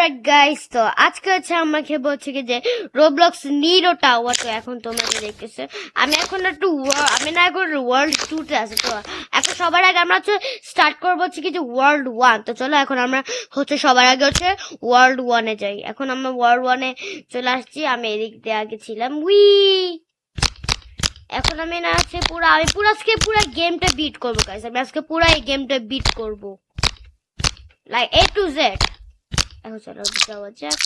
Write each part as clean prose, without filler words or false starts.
Alright guys, তো আজকে হচ্ছে আমরা খেলবো হচ্ছে কি যে রোবলক্স নিরো টাওয়ার। তো এখন তোমরা যে দেখতেছো আমি এখন একটু আমি না এখন ওয়ার্ল্ড 2 তে আছি। তো এখন সবার আগে আমরা হচ্ছে স্টার্ট করবো হচ্ছে কি যে ওয়ার্ল্ড 1। তো চলো এখন আমরা হচ্ছে সবার আগে হচ্ছে ওয়ার্ল্ড 1 এ যাই। এখন আমরা ওয়ার্ল্ড 1 এ চলে আসছি। আমি এদিক দিয়ে আগে ছিলাম। এখন আমি না আছে আমি পুরো আজকে পুরো গেমটা বিট করবো গাইস। আমি আজকে পুরো এই গেমটা বিট করবো লাইক A to Z। এখন চলো যাওয়া যাক।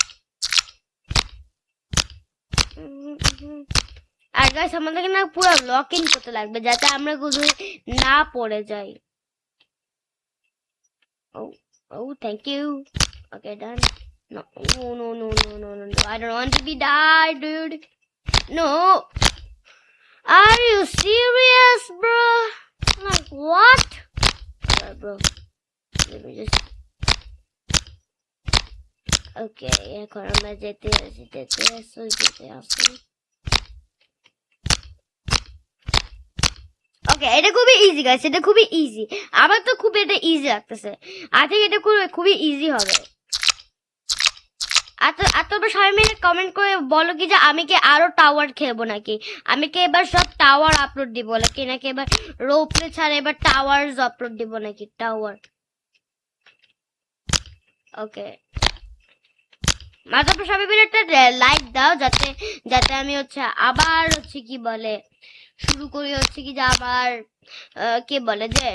আর গাইস আমাদেরকে না পুরো লক ইন করতে লাগবে যাতে আমরা কোথাও না পড়ে যাই। Oh, thank you. Okay, done. No. I don't want to be died, dude. No. Are you serious, bro? Like what? Alright, bro. Let me just. Okay, এখন আমরা যেতে আসি। ওকে, এটা খুবই ইজি গাইস, এটা খুবই ইজি। আমার তো খুব এটা ইজি লাগতেছে। আই থিঙ্ক এটা খুবই ইজি হবে। আর তোমরা সবাই মিলে কমেন্ট করে বলো কি যে আমি কি আরো টাওয়ার খেলবো নাকি, আমি কি এবার সব টাওয়ার আপলোড দিব নাকি এবার রোপে ছাড়া এবার টাওয়ার্স আপলোড দিব নাকি টাওয়ার। ওকে, তোমরা সবাই মিলে একটা লাইক দাও যাতে আমি হচ্ছে আবার হচ্ছে কি বলে শুরু করি হচ্ছে কি যে আবার কি বলে যে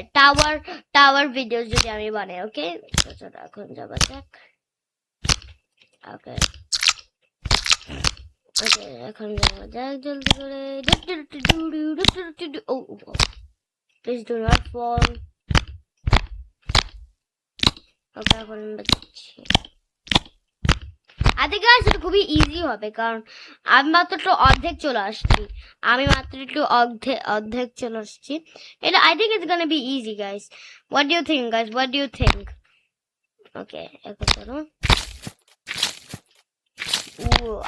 টাওয়ার ভিডিও যদি আমি বানাই। ওকে, চলো এখন যাবা যাক। ওকে এখন যাওয়া যাক জলদি করে। Please do not fall. Okay, এখন আমরা যাচ্ছি। আজকে গাইস এটা খুবই ইজি হবে কারণ আমি মাত্র একটু অর্ধেক চলে আসছি। অর্ধেক চলে আসছি। এটা I think it's gonna be easy guys. What do you think guys? What do you think? Okay, এখন চলো।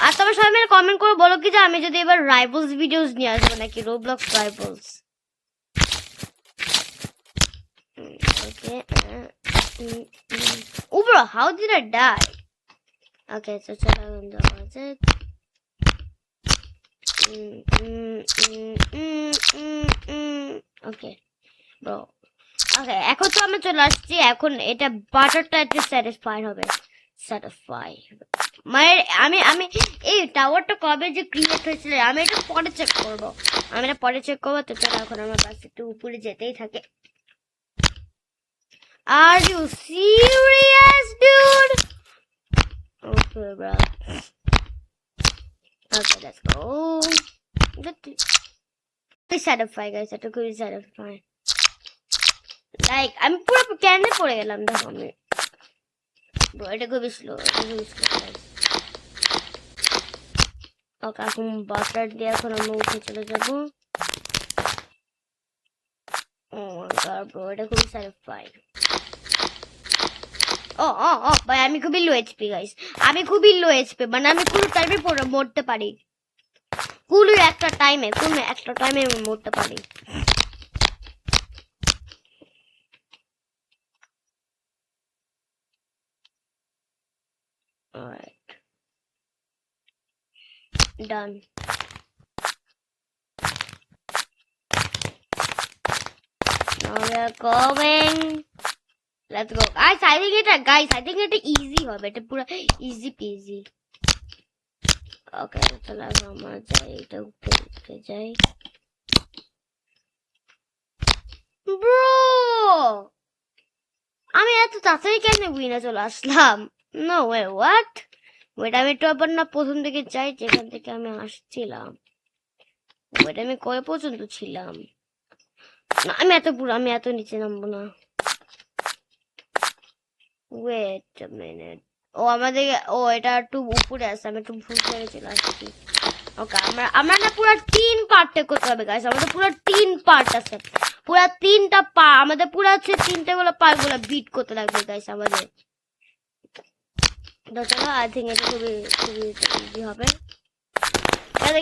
আর তোমরা সবাই মিলে কমেন্ট করে বলো কি যে আমি যদি এবার রাইভেলস ভিডিওস নিয়ে আসবো নাকি Roblox Rivals. Okay, oh bro, how did I die? Okay, so চলো যাওয়া যাক। ওকে ব্রো, ওকে এখন তো আমি চলে আসছি। এখন এটা বাটারটা একটু স্যাটিসফাই হবে। মানে আমি এই টাওয়ারটা কবে যে ক্রিয়েট হয়েছিল আমি এটা পরে চেক করবো। তো চলো এখন আমার বাস একটু উপরে যেতেই থাকে। Are you serious dude? Okay, bro. Okay, let's go. Very satisfied, guys. That could be satisfying. Like, I'm পুরো ক্যানে পড়ে গেলাম দেখো আমি। Bro, এটা খুবই স্লো, guys. Okay, এখন বাটার দিয়ে এখন আমরা উঠে চলে যাবো। Oh my god, bro, এটা খুবই satisfying. ভাই আমি খুবই লো এইচপি গাইস, আমি খুবই লো এইচপি। মানে আমি কোনো টাইমে মরতে পারি, কোনো একটা টাইমে আমি মরতে পারি। Alright, done. Now we are going. Let's go. Guys, I think এটা easy হবে। এটা পুরো easy peasy. Okay, চলো আমরা যাই, এটা উঠে যাই। Bro, আমি এত তাড়াতাড়ি কেন উইনা চলে আসলাম? No way, what? Wait, আমি একটু আবার না প্রথম থেকে যাই যেখান থেকে আমি আসছিলাম। Wait, আমি কয় পর্যন্ত ছিলাম? না, আমি এত নিচে নামবো না। Wait a minute. এটা একটু উপরে আছে, আমি একটু ভুল করে চলে আসছি। ওকে, আমরা না পুরো 3 পার্টে করতে হবে গাইস। আমাদের পুরো 3 পার্ট আছে, পুরো 3টা আমাদের পুরো হচ্ছে 3টে গুলো পার্ট গুলো বিট করতে লাগবে গাইস আমাদের। তো চলো, আই থিঙ্ক এটা খুবই ইজি হবে।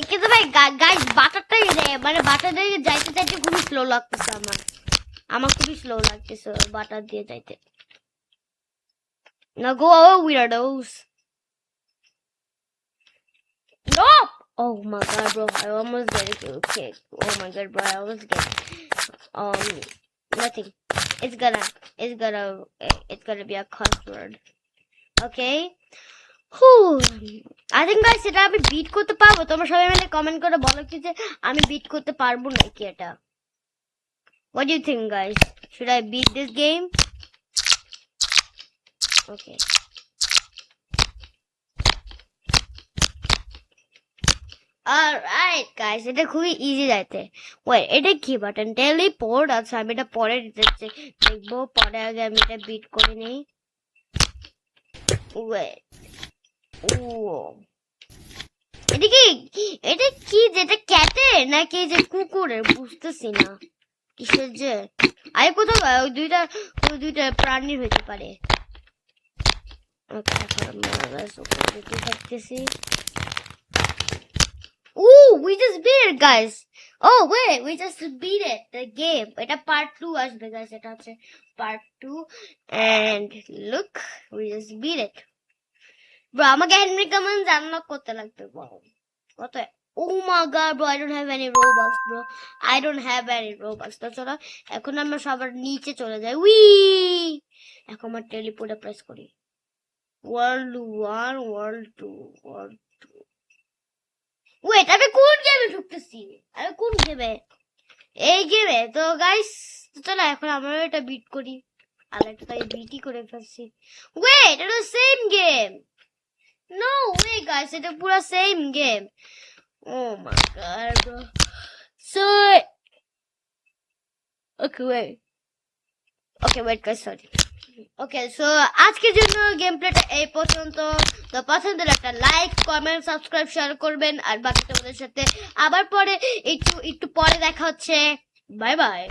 কিন্তু ভাই গাইস বাটারটাই মানে বাটার দিয়ে যাইতে খুবই স্লো লাগতেছে আমার খুবই স্লো লাগতেছে বাটার দিয়ে যাইতে। Now go away, weirdos. No! Oh my god, bro. I almost get it. Okay. Oh my god, bro. I almost get nothing. It's gonna be a cuss word. Okay? I think guys এটা আমি bit করতে পারবো তোমরা সবাই মিলে comment করে বলো কি যে আমি বিট করতে পারবো নাকি এটা What do you think guys? Should I beat this game? Okay. Alright guys, এটা খুবই ইজি যাইতে Wait, এটা কি বাটন টেলিপোর্ট আচ্ছা আমি এটা পরে দেখবো পরে আগে আমি এটা বিট করে নেই Wait. এটা কি যেটা ক্যাটের নাকি যে কুকুরের বুঝতেছি না কিসের যে আরে কোথাও দুইটা প্রাণীর হতে পারে we just beat it guys oh wait we just beat it the game এটা part 2 আসবে guys এটা হচ্ছে part 2 and look we just beat it bro আমাকে হেনরি কমেন্টস আনলক করতে লাগবে bro কত oh my god bro I don't have any robux bro I don't have any robux তো চলো এখন আমরা সবার নিচে চলে যাই উই এখন আমরা টেলিপোর্টে প্রেস করি world 1 world 2 world 2 wait আমি কোন গেমে ঢুকতেছি আমি কোন গেমে এই গেমে তো গাইস চলো এখন আমরা এটা বিট করি আর একটা তাই বিটই করে ফেলছি wait এটা same game no way guys এটা পুরো same game oh my god bro so okay wait guys sorry okay so আজকের জন্য গেম প্লেটা এই পর্যন্ত তো পছন্দ হলে একটা লাইক কমেন্ট সাবস্ক্রাইব শেয়ার করবেন আর বাকি তোমাদের সাথে আবার পরে একটু পরে দেখা হচ্ছে বাই বাই